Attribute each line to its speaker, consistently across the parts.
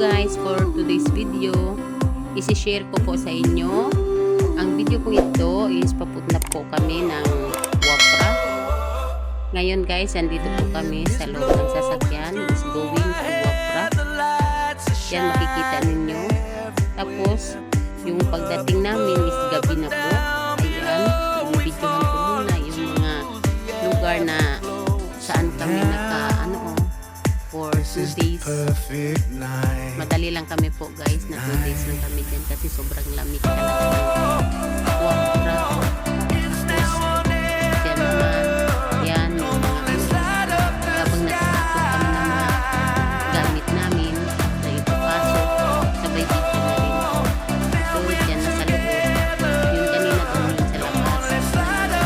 Speaker 1: guys, for today's video, isi-share ko po sa inyo. Ang video ko ito is papunta po kami ng Wapra. Ngayon guys, andito po kami sa loob ng sasakyan. Is going to Wapra. Yan makikita ninyo. Tapos, yung pagdating namin is gabi na po. Ayan, binibidyohan ko muna yung mga lugar na saan kami for 2 days. Madali lang kami po guys, na 2 days lang kami dyan kasi sobrang lamig talaga ng Wapra. Tapos yan naman, yan yung mga habang nagtutupon kami ng mga gamit namin na ipapasok, sabay dito na rin. So dyan na sa loob, yung kanina doon yun sa labas.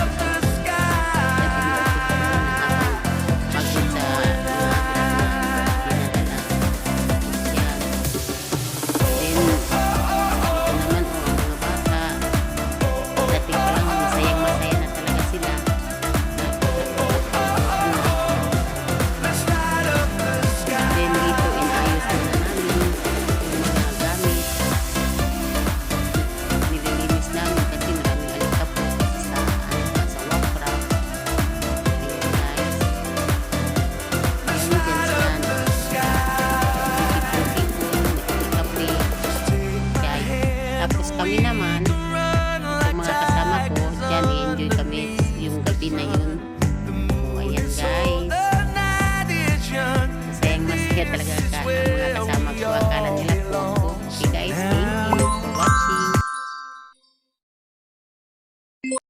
Speaker 1: Kami naman, yung mga kasama ko, dyan i-enjoy kami yung gabi na yun.